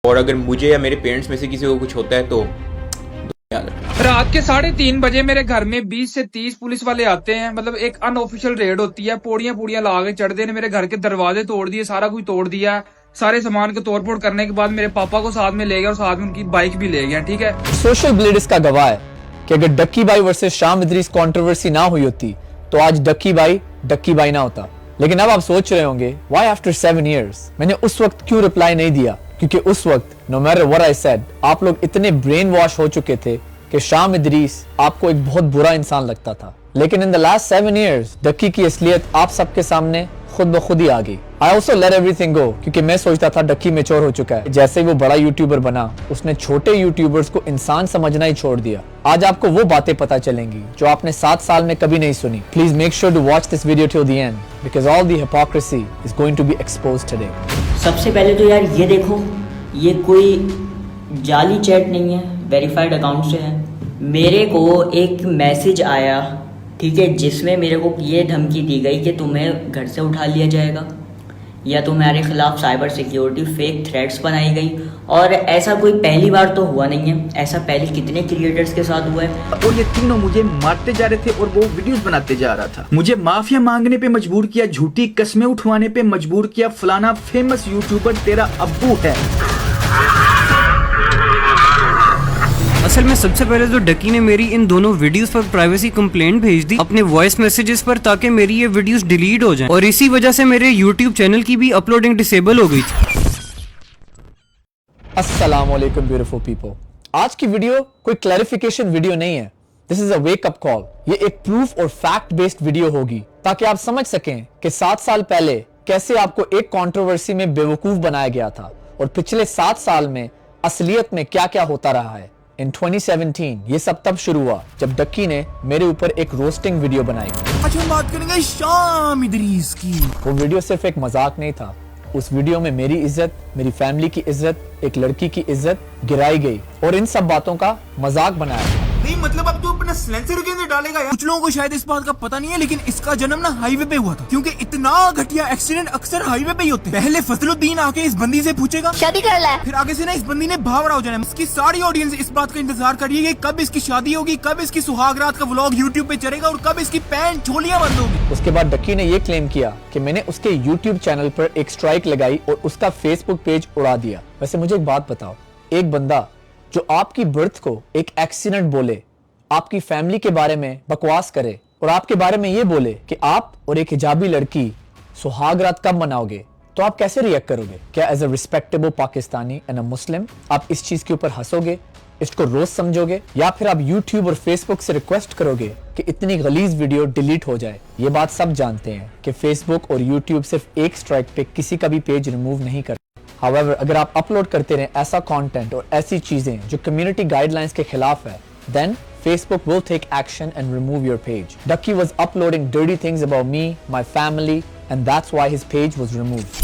और अगर मुझे या मेरे पेरेंट्स में से किसी को कुछ होता है तो याद रखना। रात के 3:30 बजे मेरे घर में 20 से 30 पुलिस वाले आते हैं। मतलब एक अनऑफिशियल रेड होती है, पौड़ियां ला के चढ़ते ने, मेरे घर के दरवाजे तोड़ दिए, सारा कुछ तोड़ दिया। सारे सामान को तोड़फोड़ करने के बाद मेरे पापा को साथ में ले गया और साथ में उनकी बाइक भी ले गया। ठीक है, सोशल ब्लेड इसका गवाह है कि अगर डक्की भाई वर्सेस शाम इदरीस कंट्रोवर्सी ना हुई होती तो आज डक्की भाई ना होता। लेकिन अब आप सोच रहे होंगे व्हाई आफ्टर 7 years मैंने उस वक्त क्यों रिप्लाई नहीं दिया, क्योंकि उस वक्त no matter what I said आप लोग इतने ब्रेन वॉश हो चुके थे कि शाम इदरीस आपको एक बहुत बुरा इंसान लगता था। लेकिन in the last 7 years Ducky की असलियत आप सबके सामने खुद ब खुद ही आ गई। आई ऑल्सो लेट एवरीथिंग गो क्योंकि मैं सोचता था डक्की मैच्योर हो चुका है। जैसे ही वो बड़ा यूट्यूबर बना उसने छोटे यूट्यूबर्स को इंसान समझना ही छोड़ दिया। आज आपको वो बातें पता चलेंगी जो आपने 7 साल में कभी नहीं सुनी। Please make sure to watch this video till the end because all the hypocrisy is going to be exposed today. सबसे पहले तो यार ये देखो, ये कोई जाली चैट नहीं है, वेरीफाइड अकाउंट से है। मेरे को एक मैसेज आया, ठीक है, जिसमें मेरे को ये धमकी दी गई कि तुम्हें घर से उठा लिया जाएगा या तुम्हारे खिलाफ साइबर सिक्योरिटी फेक थ्रेट्स बनाई गई। और ऐसा कोई पहली बार तो हुआ नहीं है, ऐसा पहले कितने क्रिएटर्स के साथ हुआ है। और ये तीनों मुझे मारते जा रहे थे और वो वीडियोस बनाते जा रहा था। मुझे माफिया मांगने पे मजबूर किया, झूठी कस्में उठवाने पे मजबूर किया, फलाना फेमस यूट्यूबर तेरा अब्बू है। असल में सबसे पहले तो डक्की ने मेरी इन दोनों वीडियोस पर प्राइवेसी कंप्लेंट भेज दी अपने वॉइस मैसेजेस पर, ताकि मेरी ये वीडियोस डिलीट हो जाएं। और इसी वजह से मेरे यूट्यूब चैनल की भी अपलोडिंग डिसेबल हो गई थी। अस्सलाम वालेकुम ब्यूटीफुल पीपल। आज की वीडियो कोई क्लैरिफिकेशन वीडियो नहीं है, this is a wake up call. ये एक प्रूफ और फैक्ट बेस्ड वीडियो होगी ताकि आप समझ सकें कि 7 साल पहले कैसे आपको एक कंट्रोवर्सी में बेवकूफ बनाया गया था और पिछले 7 साल में असलियत में क्या क्या होता रहा है। इन 2017 ये सब तब शुरू हुआ जब डक्की ने मेरे ऊपर एक रोस्टिंग वीडियो बनाई। आज हम बात करेंगे शाम इदरीस की। वो वीडियो सिर्फ एक मजाक नहीं था, उस वीडियो में मेरी इज्जत, मेरी फैमिली की इज्जत, एक लड़की की इज्जत गिराई गई और इन सब बातों का मजाक बनाया गया। नहीं मतलब अब तू अपना सिलेंसर के अंदर डालेगा यार। कुछ लोगों को शायद इस बात का पता नहीं है, लेकिन इसका जन्म ना हाईवे पे हुआ था, क्योंकि इतना घटिया एक्सीडेंट अक्सर हाईवे पे ही होते हैं। पहले फजलुद्दीन आके इस बंदी से पूछेगा शादी कर ले, फिर आगे से ना इस बंदी ने भावड़ा हो जाना। इसकी सारी ऑडियंस इस बात का इंतजार कर रही है कि कब इसकी शादी होगी, कब इसकी सुहागरात का व्लॉग यूट्यूब पे चलेगा और कब इसकी पैंट छोलियां बंद होगी। उसके बाद डक्की ने ये क्लेम किया कि मैंने उसके यूट्यूब चैनल पर एक स्ट्राइक लगाई और उसका फेसबुक पेज उड़ा दिया। वैसे मुझे एक बात बताओ, एक बंदा जो आपकी बर्थ को एक एक्सीडेंट बोले, आपकी फैमिली के बारे में बकवास करे और आपके बारे में ये बोले कि आप और एक हिजाबी लड़की सुहागरात कब मनाओगे, तो आप कैसे रिएक्ट करोगे? क्या as a respectable Pakistani and a Muslim आप इस चीज के ऊपर हंसोगे, इसको रोज समझोगे, या फिर आप यूट्यूब और फेसबुक से रिक्वेस्ट करोगे कि इतनी गलीज वीडियो डिलीट हो जाए? ये बात सब जानते हैं कि फेसबुक और यूट्यूब सिर्फ एक स्ट्राइक पे किसी का भी पेज रिमूव नहीं करते। हाउएवर अगर आप अपलोड करते रहे ऐसा कंटेंट और ऐसी चीजें जो कम्युनिटी गाइडलाइंस के खिलाफ है, then Facebook will take action and remove your page. Ducky was uploading dirty things about me, my family, and that's why his page was removed.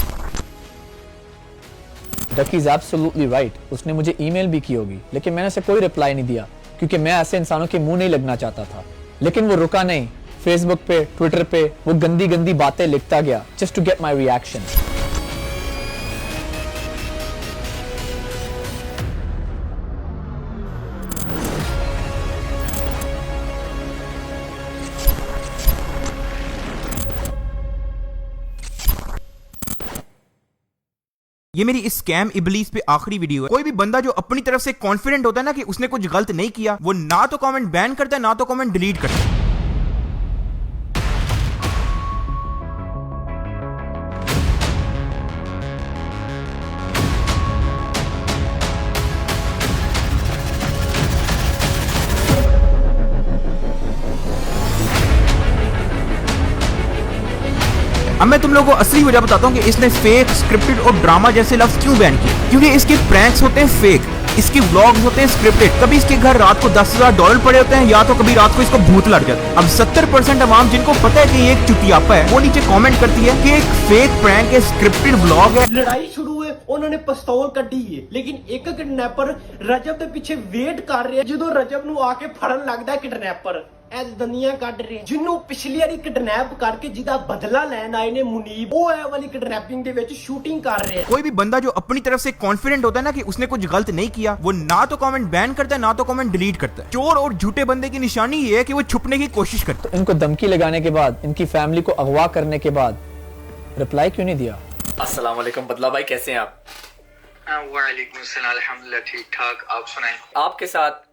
Ducky is absolutely right. उसने मुझे email भी की होगी, लेकिन मैंने उसे कोई रिप्लाई नहीं दिया क्योंकि मैं ऐसे इंसानों के मुंह नहीं लगना चाहता था। लेकिन वो रुका नहीं, फेसबुक पे, ट्विटर पे वो गंदी गंदी बातें लिखता गया just to get my reaction. ये मेरी इस स्कैम इबलीस पे आखिरी वीडियो है। कोई भी बंदा जो अपनी तरफ से कॉन्फिडेंट होता है ना कि उसने कुछ गलत नहीं किया, वो ना तो कमेंट बैन करता है ना तो कमेंट डिलीट करता है। अब मैं तुम लोगों को असली वजह बताता हूँ कि इसने फेक, स्क्रिप्टेड और ड्रामा जैसे लफ्ज क्यों बैन किए। क्योंकि इसके प्रैंक्स होते हैं फेक, इसके व्लॉग्स होते हैं स्क्रिप्टेड। कभी इसके घर रात को $10,000 पड़े होते हैं, या तो कभी रात को इसको भूत लग जाता है। अब 70% अवाम जिनको पता है कि ये एक चुतियापा है, वो नीचे कमेंट करती है कि एक फेक प्रैंक है, स्क्रिप्टेड व्लॉग है। लड़ाई शुरू है, उन्होंने पिस्तौल कड्ढी है, लेकिन एक किडनैपर रजब के पीछे वेट कर रहे हैं। जो रजब नू आके फड़न लगता है किडनैपर, ਐ ਦੰਦੀਆਂ ਕੱਢ ਰਹੇ ਜਿਹਨੂੰ ਪਿਛਲੀ ਵਾਰੀ ਕਿਡਨੈਪ ਕਰਕੇ ਜਿਹਦਾ ਬਦਲਾ ਲੈਣ ਆਏ ਨੇ ਮੁਨੀਬ ਉਹ ਇਹ ਵਾਲੀ ਕਿਡਨੈਪਿੰਗ ਦੇ ਵਿੱਚ ਸ਼ੂਟਿੰਗ कर रहे हैं। कोई भी बंदा जो अपनी तरफ से कॉन्फिडेंट होता है ना कि उसने कुछ गलत नहीं किया, वो ना तो कमेंट बैन करता है ना तो कमेंट डिलीट करता है। चोर और झूठे बंदे की निशानी ये है कि वो छुपने की कोशिश करता है। तो इनको धमकी लगाने के बाद, इनकी फैमिली को अगवा करने के बाद रिप्लाई क्यों नहीं दिया? अस्सलाम वालेकुम बदला भाई, कैसे हैं आप? वालेकुम सलाम, अल्हम्दुलिल्लाह ठीक ठाक। आप सुनाएं। आपके साथ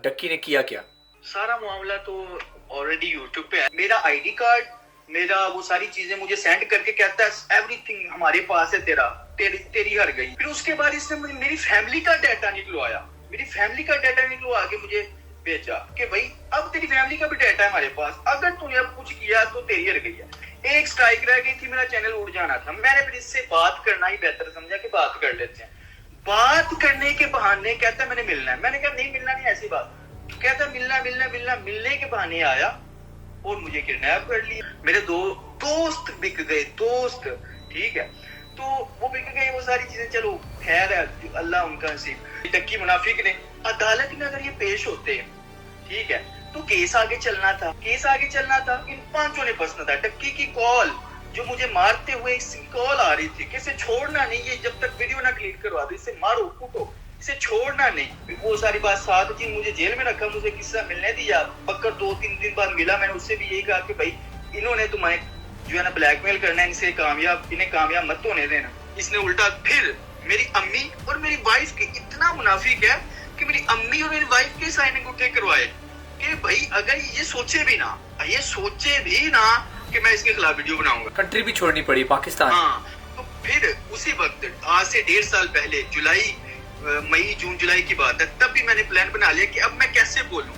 डक्की ने किया क्या? सारा मामला तो ऑलरेडी यूट्यूब पे है। मेरा आईडी कार्ड, मेरा वो सारी चीजें मुझे सेंड करके कहता है एवरीथिंग हमारे पास है, तेरी हर गई। फिर उसके बाद इसने मेरी फैमिली का डाटा निकलवाया, मेरी फैमिली का डाटा निकलवा के मुझे भेजा कि भाई अब तेरी फैमिली का भी डाटा है हमारे पास, अगर तूने अब कुछ किया तो तेरी हर गई है। एक स्ट्राइक रह गई थी, मेरा चैनल उड़ जाना था। मैंने फिर इससे बात करना ही बेहतर समझा कि बात कर लेते हैं। बात करने के बहाने कहता है मैंने मिलना है। मैंने कहा नहीं मिलना नहीं, ऐसी बात। कहता मिलने के बहाने आया और मुझे किडनैप कर लिया। मेरे दो दोस्त बिक गए, दोस्त, ठीक है, तो वो बिक गए, वो सारी चीजें, चलो खैर है, अल्लाह उनका नसीब। टक्की मुनाफिक ने अदालत में अगर ये पेश होते, ठीक है, तो केस आगे चलना था, इन पांचों ने फंसना था। टक्की की कॉल जो मुझे मारते हुए इसकी कॉल आ रही थी कि इसे छोड़ना नहीं, ये जब तक वीडियो ना क्लिक करवा दो, इसे मारो कूटो, इसे छोड़ना नहीं। वो सारी बात 7 दिन मुझे जेल में रखा, मुझे किस्सा मिलने दिया। बकर 2-3 दिन बाद मिला, मैंने उससे भी यही कहा कि भाई इन्होंने तुम्हें जो है ना ब्लैकमेल करना है, इन्हें कामयाब मत होने देना। इसने उल्टा फिर मेरी अम्मी और मेरी वाइफ के, इतना मुनाफिक है कि मेरी अम्मी और मेरी वाइफ के साइन अंगूठे करवाए कि भाई अगर ये सोचे भी ना कि मैं इसके खिलाफ वीडियो बनाऊंगा। कंट्री भी छोड़नी पड़ी, पाकिस्तान। हाँ, तो फिर उसी वक्त आज से 1.5 साल पहले मई जून जुलाई की बात है, तब भी मैंने प्लान बना लिया कि अब मैं कैसे बोलूं।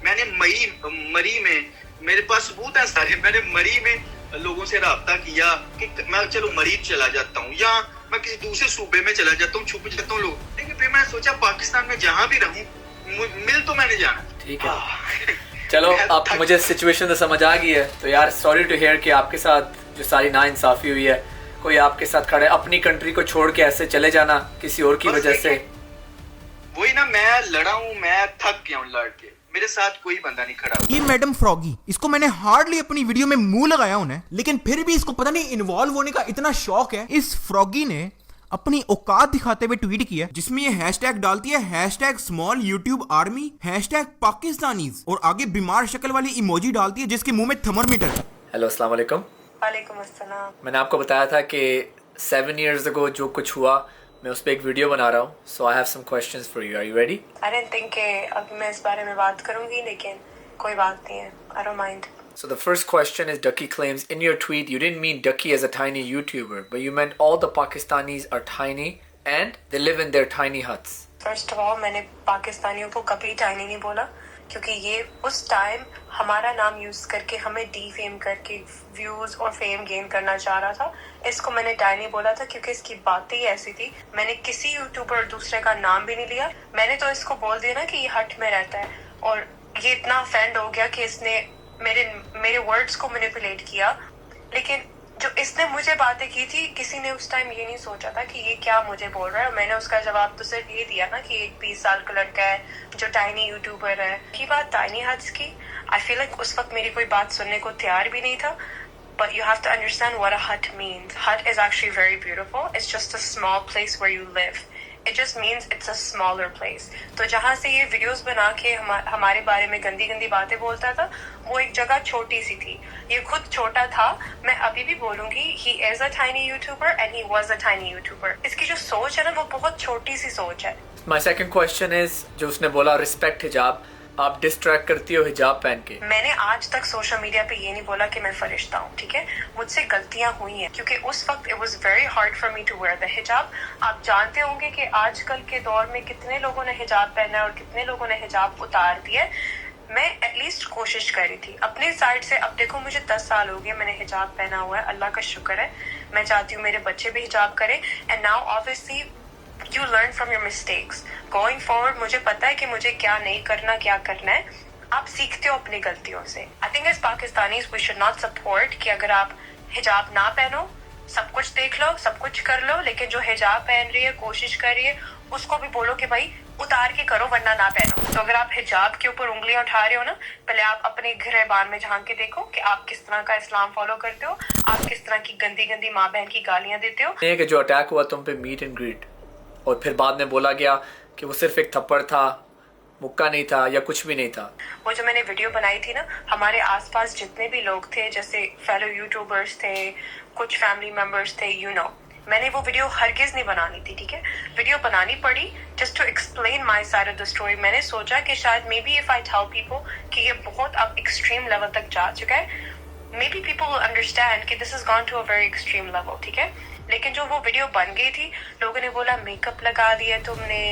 मैंने मरी में, मेरे पास सबूत है सारे, मैंने मरी में लोगों से राब्ता किया कि मैं चलो मरी चला जाता हूँ या मैं किसी दूसरे सूबे में चला जाता हूँ, छुप जाता हूँ लोग। लेकिन फिर मैंने सोचा पाकिस्तान में जहाँ भी रहूँ मिल तो मैंने जाना। ठीक है, चलो अब मुझे सिचुएशन तो समझ आ गई है। तो यार सॉरी टू हियर कि आपके साथ जो सारी नाइंसाफी हुई है, कोई आपके साथ खड़े अपनी कंट्री को छोड़ के ऐसे चले जाना किसी और की वजह से। वही ना, मैं लड़ा हूँ, मैं थक गया हूँ लड़ के, मेरे साथ कोई बंदा नहीं खड़ा। ये मैडम फ्रॉगी, इसको मैंने हार्डली अपनी वीडियो में मुंह लगाया उन्हें, लेकिन फिर भी इसको पता नहीं इन्वॉल्व होने का इतना शौक है। इस फ्रॉगी ने अपनी औकात दिखाते हुए ट्वीट किया जिसमें ये हैशटैग डालती है #small YouTube army #Pakistanis और आगे बीमार शक्ल वाली इमोजी डालती है जिसके मुंह में थर्मामीटर है। हेलो अस्सलाम वालेकुम। वालेकुम अस्सलाम। मैंने आपको बताया था कि 7 years ago जो कुछ हुआ, मैं उस पर एक वीडियो बना रहा हूँ। So I have some questions for you, are you ready? I didn't think कि अब मैं इस बारे में बात करूंगी, लेकिन कोई बात नहीं है, I don't mind. So the first question is, Ducky claims in your tweet you didn't mean Ducky as a tiny YouTuber, but you meant all the Pakistanis are tiny and they live in their tiny huts. First of all मैंने पाकिस्तानियों को कभी tiny नहीं बोला, क्योंकि ये उस time हमारा नाम यूज करके हमें डीफेम करके व्यूज और फेम गेन करना चाह रहा था। इसको मैंने टाइनी बोला था क्योंकि इसकी बातें ही ऐसी थी। मैंने किसी यूट्यूबर दूसरे का नाम भी नहीं लिया, मैंने तो इसको बोल दिया ना कि ये हट में रहता है, और ये इतना ऑफेंड हो गया कि इसने मेरे वर्ड्स को मैनिपुलेट किया। लेकिन जो इसने मुझे बातें की थी, किसी ने उस टाइम ये नहीं सोचा था कि ये क्या मुझे बोल रहा है। और मैंने उसका जवाब तो सिर्फ ये दिया ना कि एक 20 साल का लड़का है जो टाइनी यूट्यूबर है। की बात टाइनी हट्स की, आई फील लाइक उस वक्त मेरी कोई बात सुनने को तैयार भी नहीं था। But you have to understand what a hut means. Hut is actually very beautiful. It's just a small place where you live. It just means it's a smaller place. तो जहाँ से ये वीडियोस बना के हमारे बारे में गंदी गंदी बातें बोलता था, वो एक जगह छोटी सी थी। ये खुद छोटा था। मैं अभी भी बोलूंगी he is a tiny YouTuber and he was a tiny YouTuber. इसकी जो सोच है ना, वो बहुत छोटी सी सोच है। My second question is, जो उसने बोला respect हिजाब, आप डिस्ट्रैक्ट करती हो हिजाब पहन के। मैंने आज तक सोशल मीडिया पे ये नहीं बोला कि मैं फरिश्ता हूँ, ठीक है। मुझसे गलतियां हुई हैं क्योंकि उस वक्त it was very hard for me to wear the hijab. आप जानते होंगे कि आजकल के दौर में कितने लोगों ने हिजाब पहना है और कितने लोगों ने हिजाब उतार दिया। मैं एटलीस्ट कोशिश करी थी अपनी साइड से। अब देखो, मुझे 10 साल हो गए मैंने हिजाब पहना हुआ है, अल्लाह का शुक्र है। मैं चाहती हूँ मेरे बच्चे भी हिजाब करें। And now obviously You learn from your mistakes. Going forward, मुझे पता है कि मुझे क्या नहीं करना, क्या करना है। आप सीखते हो अपनी गलतियों से। I think as Pakistanis we should not support कि अगर आप हिजाब ना पहनो सब कुछ देख लो, सब कुछ कर लो, लेकिन जो हिजाब पहन रही है, कोशिश कर रही है, उसको भी बोलो कि भाई उतार के करो वरना ना पहनो। तो अगर आप हिजाब के ऊपर उंगलियां उठा रहे हो ना, पहले आप अपने गिरबान में झांक के देखो कि आप किस तरह का इस्लाम फॉलो करते हो, आप किस तरह की गंदी गंदी माँ बहन की गालियां देते हो। कि जो अटैक हुआ तुम पे मीट एंड ग्रीट, और फिर बाद में बोला गया कि वो सिर्फ एक थप्पड़ था, मुक्का नहीं था या कुछ भी नहीं था। वो जो मैंने वीडियो बनाई थी ना, हमारे आसपास जितने भी लोग थे, जैसे फेलो यूट्यूबर्स थे, कुछ फैमिली मेंबर्स थे, मैंने वो वीडियो हरगिज नहीं बनानी थी, ठीक है। वीडियो बनानी पड़ी just to explain my side of the story. मैंने सोचा कि शायद maybe if I tell people कि ये बहुत अब एक्सट्रीम लेवल तक जा चुका है, may be people will understand कि this is gone to a very extreme level, ठीक है। लेकिन जो वो वीडियो बन गई थी, लोगों ने बोला मेकअप लगा दिया तुमने,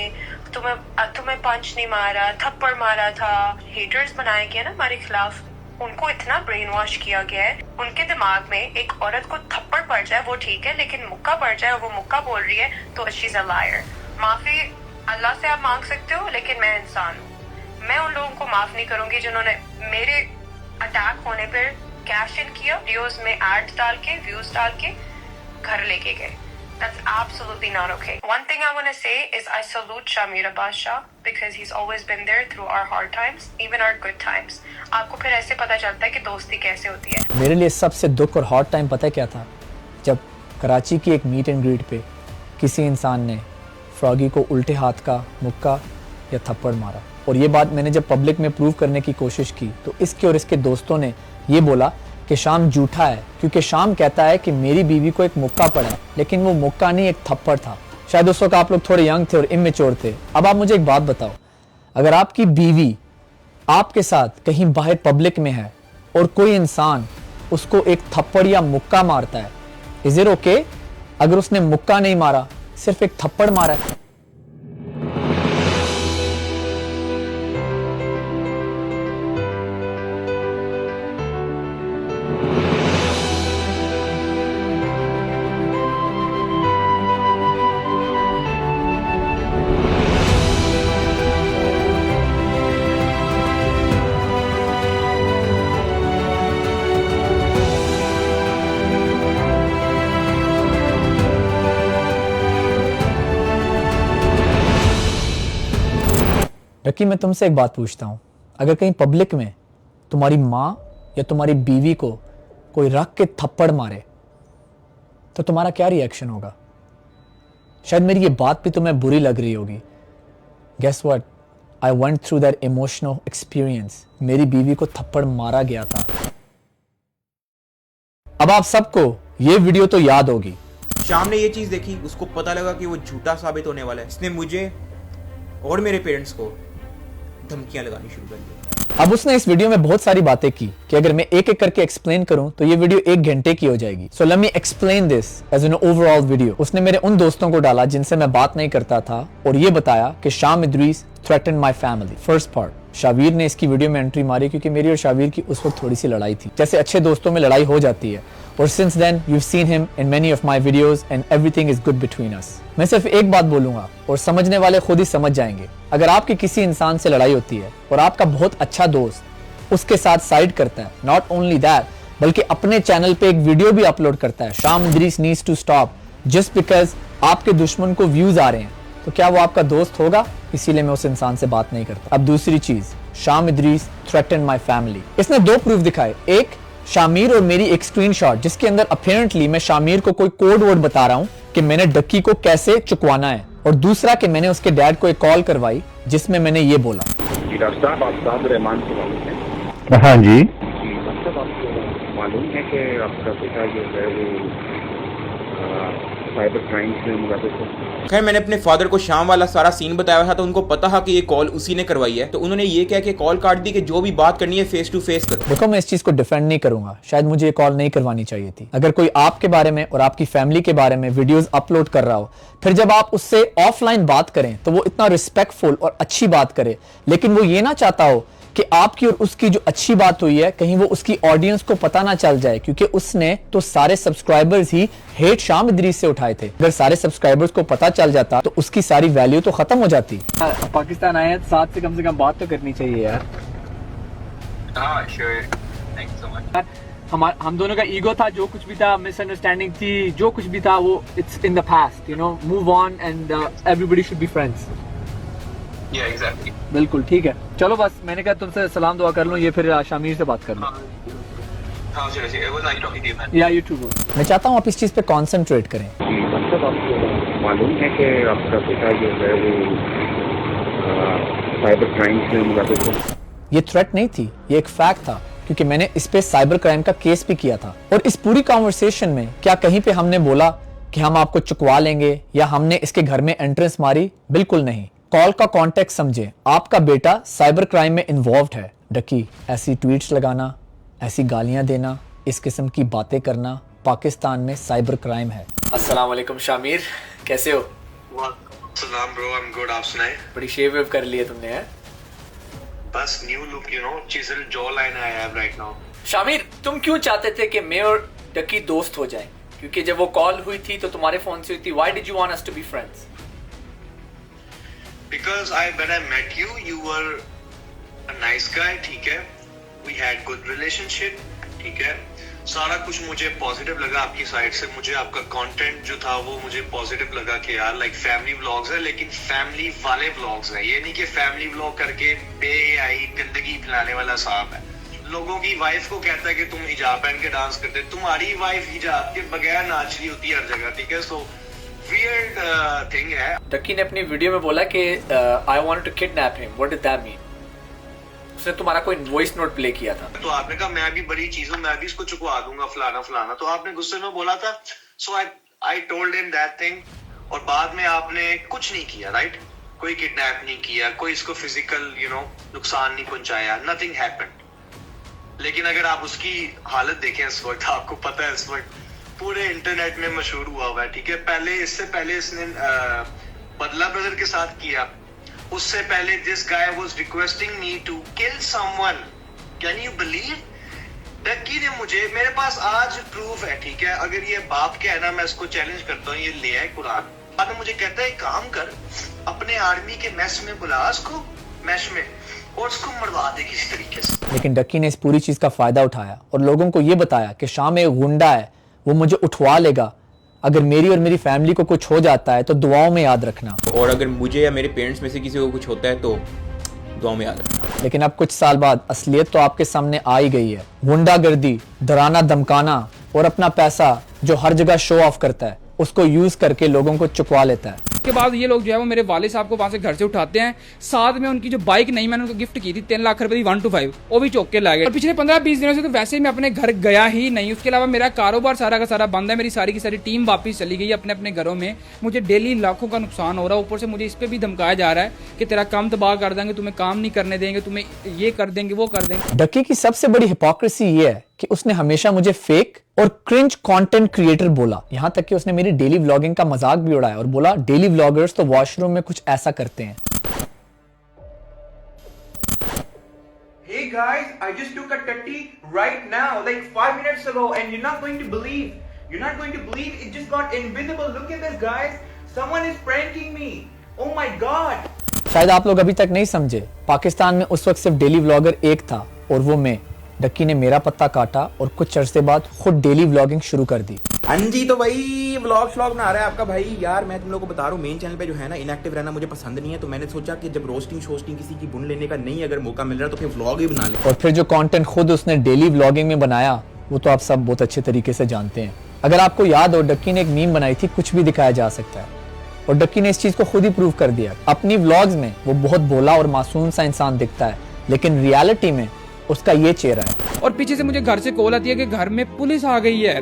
तुम्हें पंच नहीं मारा, थप्पड़ मारा था। हेटर्स बनाए गए ना हमारे खिलाफ, उनको इतना ब्रेन वॉश किया गया है, उनके दिमाग में एक औरत को थप्पड़ पड़ जाए वो ठीक है, लेकिन मुक्का पड़ जाए और वो मुक्का बोल रही है तो शी इज अ लायर। माफी अल्लाह से आप मांग सकते हो, लेकिन मैं इंसान हूँ, मैं उन लोगों को माफ नहीं करूंगी जिन्होंने मेरे अटैक होने पर कैश इन किया, वीडियोस में एड्स डाल के, व्यूज डाल के घर लेके गए। That's absolutely not okay. One thing I want to say is I salute Shamir Abbas Shah because he's always been there through our hard times, even our good times. आपको फिर ऐसे पता चलता है कि दोस्ती कैसे होती है। मेरे लिए सबसे दुख और हॉट टाइम पता है क्या था? जब कराची की एक मीट एंड ग्रीट पे किसी इंसान ने फ्रॉगी को उल्टे हाथ का मुक्का या थप्पड़ मारा, और ये बात मैंने जब पब्लिक में प्रूव करने की कोशिश की तो इसके और इसके दोस्तों ने ये बोला कि शाम झूठा है, क्योंकि शाम कहता है कि मेरी बीवी को एक मुक्का पड़ा, लेकिन वो मुक्का नहीं, एक थप्पड़ था। शायद उस वक्त आप लोग थोड़े यंग थे और इमेच्योर थे। अब आप मुझे एक बात बताओ, अगर आपकी बीवी आपके साथ कहीं बाहर पब्लिक में है और कोई इंसान उसको एक थप्पड़ या मुक्का मारता है, इज इट ओके? अगर उसने मुक्का नहीं मारा, सिर्फ एक थप्पड़ मारा है, डकी मैं तुमसे एक बात पूछता हूं, अगर कहीं पब्लिक में तुम्हारी माँ या तुम्हारी बीवी को कोई रख के थप्पड़ मारे तो तुम्हारा क्या रिएक्शन होगा? शायद मेरी ये बात भी तुम्हें बुरी लग रही होगी। Guess what, I went through that emotional experience. मेरी बीवी को थप्पड़ मारा गया था। अब आप सबको ये वीडियो तो याद होगी। शाम ने ये चीज देखी, उसको पता लगा कि वो झूठा साबित होने वाला है। इसने मुझे और मेरे पेरेंट्स को धमकियां लगानी शुरू कर दी। अब उसने इस वीडियो में बहुत सारी बातें की कि अगर मैं एक एक करके एक्सप्लेन करूं तो ये वीडियो 1 घंटे की हो जाएगी। So let me explain this as an overall video. उसने मेरे उन दोस्तों को डाला जिनसे मैं बात नहीं करता था और ये बताया कि शाम Idris threaten my family. First part, Shavir ने इसकी वीडियो में एंट्री मारी क्योंकि मेरी और शावीर की उस वक्त थोड़ी सी लड़ाई थी, जैसे अच्छे दोस्तों में लड़ाई हो जाती है। और since then you have seen him in many of my videos and everything is good between us. मैं सिर्फ एक बात बोलूंगा और समझने वाले खुद ही समझ जाएंगे। अगर आपकी किसी इंसान से लड़ाई होती है और आपका बहुत अच्छा दोस्त उसके साथ साइड करता है, नॉट ओनली दैट बल्कि अपने चैनल पे एक वीडियो भी अपलोड करता है, Shaam Idrees needs to stop just because आपके दुश्मन को व्यूज आ रहे हैं, तो क्या वो आपका दोस्त होगा? इसीलिए मैं उस इंसान से बात नहीं करता। अब दूसरी चीज, शाम इदरीस थ्रेटन माय फैमिली। इसने 2 प्रूफ दिखाए, एक शामीर और मेरी एक स्क्रीनशॉट जिसके अंदर अपेरेंटली मैं शामीर को कोई कोड वर्ड बता रहा हूं कि मैंने डक्की को कैसे चुकवाना है, और दूसरा कि मैंने उसके डैड को एक कॉल करवाई जिसमें मैंने ये बोला। डॉक्टर साहब, आप साहब रहमान से मालूम है? हाँ जी। मतलब आपको मालूम है कि आपका पिता जो है वो साइबर क्राइम से मुलाकात है? खैर मैंने अपने फादर को शाम वाला सारा सीन बताया था तो उनको पता था कि ये कॉल उसी ने करवाई है, तो उन्होंने ये कह के कॉल काट दी कि जो भी बात करनी है फेस टू फेस करो। देखो, मैं इस चीज को डिफेंड नहीं करूंगा, शायद मुझे ये कॉल नहीं करवानी चाहिए थी। अगर कोई आपके बारे में और आपकी फैमिली के बारे में वीडियोस अपलोड कर रहा हो, फिर जब आप उससे ऑफलाइन बात करें तो वो इतना रिस्पेक्टफुल और अच्छी बात करे, लेकिन वो ये ना चाहता हो कि आपकी और उसकी जो अच्छी बात हुई है कहीं वो उसकी ऑडियंस को पता ना चल जाए, क्योंकि उसने तो सारे सब्सक्राइबर्स ही हेट शाम इदरीस से उठाए थे। अगर सारे सब्सक्राइबर्स को पता चल जाता तो उसकी सारी वैल्यू तो खत्म हो जाती। पाकिस्तान आए साथ से कम बात तो करनी चाहिए यार। हाँ, sure, thank you so much. हम दोनों का ईगो था, जो कुछ भी था, मिसअंडरस्टैंडिंग थी, जो कुछ भी था वो it's in the past, you know, move on and everybody should be friends. या एग्जैक्टली। बिल्कुल ठीक है, चलो बस मैंने कहा तुमसे सलाम दुआ कर लूं, ये फिर शामिर से बात कर लूं। हाँ चलिए, it was nice talking to you man. Yeah you too. मैं चाहता हूँ आप इस चीज़ पे कॉन्सेंट्रेट करें। जी, मतलब आपको मालूम है कि आपका पिता जो है वो साइबर क्राइम्स में मुलविस है? ये थ्रेट नहीं थी, ये एक फैक्ट था, क्योंकि मैंने इस पे साइबर क्राइम का केस भी किया था। और इस पूरी कॉन्वर्सेशन में क्या कहीं पे हमने बोला कि हम आपको चुकवा लेंगे या हमने इसके घर में एंट्रेंस मारी? बिल्कुल नहीं। कॉल का कॉन्टेक्स्ट समझे, आपका बेटा साइबर क्राइम में इन्वॉल्व्ड है। डकी, ऐसी ट्वीट्स लगाना, ऐसी गालियां देना, इस किस्म की बातें करना पाकिस्तान में साइबर क्राइम है। अस्सलाम वालेकुम शामिर, कैसे हो? सलाम ब्रो, आई एम गुड, आप सुनाए? बड़ी शेव वेव कर लिए तुमने है? बस new look, you know, chisel jaw line I have right now. Shamir, तुम क्यों चाहते थे कि मैं और डकी दोस्त हो जाएं? क्योंकि जब वो कॉल हुई थी तो तुम्हारे फोन से हुई थी। Why did you want us to be friends? Because when I met you, you were a nice guy, ठीक है? We had good relationship, ठीक है? सारा कुछ मुझे पॉजिटिव लगा आपकी साइड से। मुझे आपका कंटेंट जो था वो मुझे पॉजिटिव लगा कि यार लाइक फैमिली व्लॉग्स है, लेकिन फैमिली वाले व्लॉग्स है। ये नहीं कि फैमिली व्लॉग करके बेहयाई गंदगी फैलाने वाला साहब है। लोगों की वाइफ को कहता है कि तुम हिजाब पहन के डांस करते, तुम्हारी वाइफ हिजाब के बगैर नाच रही होती है हर जगह, ठीक है? सो वियर्ड थिंग है। डकी ने अपनी वीडियो में बोला कि I wanted to kidnap him. What did that mean? उसने तुम्हारा कोई वॉइस नोट प्ले किया था। तो आपने कहा मैं भी बड़ी चीज हूँ, मैं भी इसको चुकवा दूंगा, फलाना फलाना। तो आपने गुस्से में बोला था। So I told him that thing, और बाद में आपने कुछ नहीं किया, राइट? कोई किडनैप नहीं किया, कोई इसको फिजिकल यू नो नुकसान नहीं पहुंचाया, नथिंग हैपेंड। लेकिन अगर आप उसकी हालत देखें इस वक्त, आपको पता है इस वक्त पूरे इंटरनेट में मशहूर हुआ हुआ है, ठीक है? इससे पहले इसने बदला ब्रदर के साथ किया, उससे पहले this guy was requesting me to kill someone. Can you believe? Ducky ने मुझे, मेरे पास आज प्रूफ है, ठीक है? अगर ये बाप के है ना, मैं इसको चैलेंज करता हूँ, ये ले आए कुरान। बाद में मुझे कहता है काम कर, अपने आर्मी के मैस में बुला उसको, मैश में, और उसको मरवा दे किसी तरीके से। लेकिन डक्की ने इस पूरी चीज का फायदा उठाया और लोगों को ये बताया कि शाम में एक गुंडा है, वो मुझे उठवा लेगा। अगर मेरी और मेरी फैमिली को कुछ हो जाता है तो दुआओं में याद रखना। और अगर मुझे या मेरे पेरेंट्स में से किसी को कुछ होता है तो दुआओं में याद रखना। लेकिन अब कुछ साल बाद असलियत तो आपके सामने आ ही गई है। गुंडागर्दी, डराना धमकाना और अपना पैसा जो हर जगह शो ऑफ करता है, उसको यूज करके लोगों को चुकवा लेता है। उसके बाद ये लोग जो है वो मेरे वाले साहब को वहां से घर से उठाते हैं। साथ में उनकी जो बाइक नहीं मैंने उनको गिफ्ट की थी 3 लाख रुपए की 1 to 5, वो भी चौक के ला गए। और पिछले 15-20 दिनों से तो वैसे मैं अपने घर गया ही नहीं। उसके अलावा मेरा कारोबार सारा का सारा बंद है। मेरी सारी की सारी टीम वापस चली गई अपने अपने घरों में। मुझे डेली लाखों का नुकसान हो रहा है। ऊपर से मुझे इस पर भी धमकाया जा रहा है कि तेरा काम तबाह कर देंगे, तुम्हें काम नहीं करने देंगे, तुम्हें ये कर देंगे, वो कर देंगे। डक्की की सबसे बड़ी हिपोक्रेसी ये है कि उसने हमेशा मुझे फेक और क्रिंज कंटेंट क्रिएटर बोला। यहां तक कि उसने मेरी डेली व्लॉगिंग का मजाक भी उड़ाया और बोला डेली व्लॉगर्स तो वॉशरूम में कुछ ऐसा करते हैं। Hey guys, I just took a tutty right now, like 5 minutes ago, and you're not going to believe. You're not going to believe it just got invisible. Look at this, guys. Someone is pranking me. Oh my god. शायद आप लोग अभी तक नहीं समझे, पाकिस्तान में उस वक्त सिर्फ डेली व्लॉगर एक था और वो मैं। डक्की ने मेरा पत्ता काटा और कुछ अरसे बाद खुद डेली व्लॉगिंग शुरू कर दी। हाँ जी, तो भाई व्लॉग बना रहा है आपका भाई। यार मैं तुम लोगों को बता रहा हूँ, मेन चैनल पे जो है ना इनएक्टिव रहना मुझे पसंद नहीं है। तो मैंने सोचा कि जब रोस्टिंग किसी की बुन लेने का नहीं अगर मौका मिल रहा तो फिर व्लॉग ही बना ले। और फिर जो कंटेंट खुद उसने डेली व्लॉगिंग में बनाया वो तो आप सब बहुत अच्छे तरीके से जानते हैं। अगर आपको याद हो, डक्की ने एक मीम बनाई थी, कुछ भी दिखाया जा सकता है, और डक्की ने इस चीज को खुद ही प्रूव कर दिया। अपनी व्लॉग्स में वो बहुत भोला और मासूम सा इंसान दिखता है, लेकिन रियलिटी में उसका ये चेहरा है। और पीछे से मुझे घर से कॉल आती है कि घर में पुलिस आ गई है।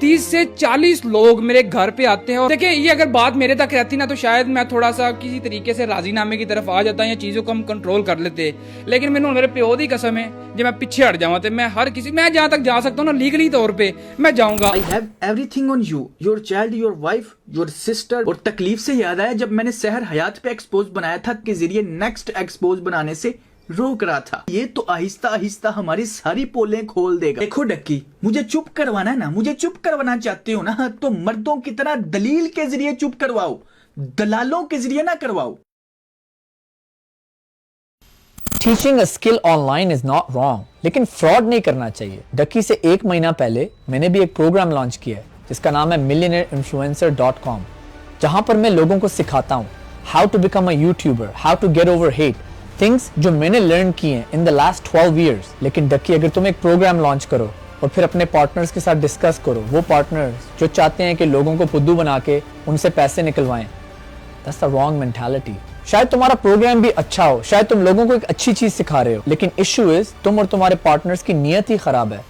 30 से 40 लोग मेरे घर पे आते हैं। और देखिए, ये अगर बात मेरे तक रहती ना तो शायद मैं थोड़ा सा किसी तरीके से राजीनामे की तरफ आ जाता या चीजों को हम कंट्रोल कर लेते। लेकिन मैंने मेरे प्यो दी कसम है, जब मैं पीछे हट जाऊँ तो मैं जहाँ तक जा सकता हूँ ना लीगली तौर पे मैं जाऊंगा। I have everything on you, your child, your wife, your sister। और तकलीफ से याद आया जब मैंने सहर हयात पे एक्सपोज बनाया था के जरिए नेक्स्ट एक्सपोज बनाने से रोक रहा था। ये तो आहिस्ता आहिस्ता हमारी सारी पोलें खोल देगा। देखो डक्की, मुझे चुप करवाना है ना, मुझे चुप करवाना चाहते हो ना, तो मर्दों की तरह दलील के जरिए चुप करवाओ, दलालों के जरिए ना करवाओ। Teaching a skill online is not wrong, लेकिन फ्रॉड नहीं करना चाहिए। डकी से 1 महीना पहले मैंने भी एक प्रोग्राम लॉन्च किया है जिसका नाम है millionaireiNfluencer.com, जहां पर मैं लोगों को सिखाता हूं how to become a YouTuber, how to get over hate, things जो मैंने लर्न किए हैं इन द लास्ट 12 ईयर्स। लेकिन डकी, अगर तुम एक प्रोग्राम लॉन्च करो और फिर अपने पार्टनर्स के साथ डिस्कस करो, वो पार्टनर्स जो चाहते हैं कि लोगों को फुद्दू बना के उनसे पैसे निकलवाएं, दैट्स द रॉन्ग मेंटालिटी। शायद तुम्हारा प्रोग्राम भी अच्छा हो, शायद तुम लोगों को एक अच्छी चीज सिखा रहे हो, लेकिन इश्यू इज तुम और तुम्हारे पार्टनर्स की नीयत ही खराब है।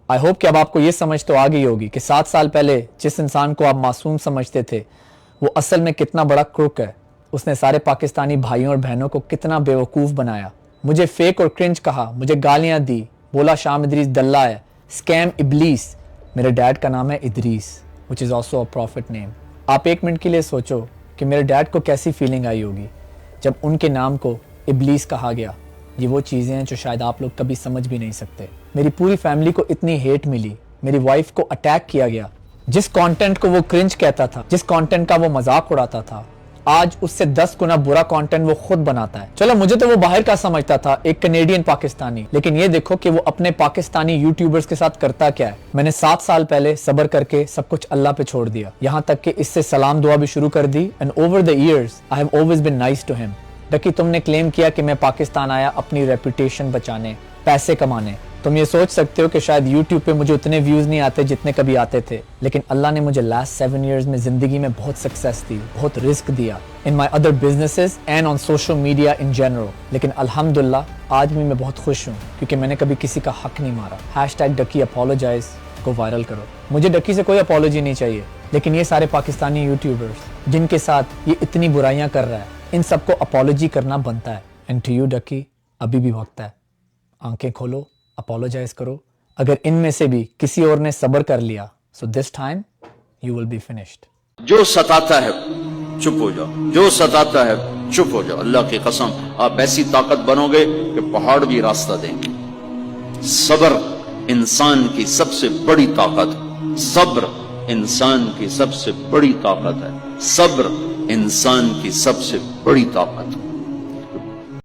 आई होप कि अब आपको ये समझ तो आ गई होगी कि 7 साल पहले जिस इंसान को आप मासूम समझते थे वो असल में कितना बड़ा क्रूक है। उसने सारे पाकिस्तानी भाइयों और बहनों को कितना बेवकूफ बनाया, मुझे फेक और क्रिंज कहा, मुझे गालियां दी, बोला शाम इदरीस दल्ला है, स्कैम इबलीस। मेरे डैड का नाम है Idris, which is also a profit name. आप 1 मिनट के लिए सोचो कि मेरे डैड को कैसी फीलिंग आई होगी जब उनके नाम को इबलीस कहा गया। ये वो चीज़ें हैं जो शायद आप लोग कभी समझ भी नहीं सकते। मेरी पूरी फैमिली को इतनी हेट मिली, मेरी वाइफ को अटैक किया गया। जिस कंटेंट को वो क्रिंज कहता था, जिस कंटेंट का वो मजाक उड़ाता था, आज उससे 10 गुना बुरा कंटेंट वो खुद बनाता है। चलो, मुझे तो वो बाहर का समझता था, एक कनेडियन पाकिस्तानी, लेकिन ये देखो कि वो अपने पाकिस्तानी यूट्यूबर्स के साथ करता क्या है। मैंने 7 साल पहले सब्र करके सब कुछ अल्लाह पे छोड़ दिया, यहाँ तक कि इससे सलाम दुआ भी शुरू कर दी। And over the years I have always been nice to him. डकी, तुमने क्लेम किया कि मैं पाकिस्तान आया अपनी रेपुटेशन बचाने, पैसे कमाने। तुम ये सोच सकते हो कि शायद YouTube पे मुझे उतने व्यूज नहीं आते जितने कभी आते थे, लेकिन अल्लाह ने मुझे लास्ट 7 इयर्स में जिंदगी में बहुत सक्सेस दी, बहुत रिस्क दिया in my other businesses and on social media in general. लेकिन अल्हम्दुलिल्लाह आज भी मैं बहुत खुश हूँ क्योंकि मैंने कभी किसी का हक नहीं मारा। #डकी अपोलोजाइज को वायरल करो। मुझे डकी से कोई अपोलॉजी नहीं चाहिए, लेकिन ये सारे पाकिस्तानी यूट्यूबर्स जिनके साथ ये इतनी बुराइयां कर रहा है, इन सबको अपोलॉजी करना बनता है। एंड टू यू डकी, अभी भी वक्त है, आंखें खोलो, अपोलोजाइज करो। अगर इनमें से भी किसी और ने सब्र कर लिया, so this time you will be finished. जो सताता है चुप हो जाओ, जो सताता है चुप हो जाओ। अल्लाह की कसम, आप ऐसी ताकत बनोगे कि पहाड़ भी रास्ता देंगे। सब्र इंसान की सबसे बड़ी ताकत, सब्र इंसान की सबसे बड़ी ताकत है, सब्र इंसान की सबसे बड़ी ताकत।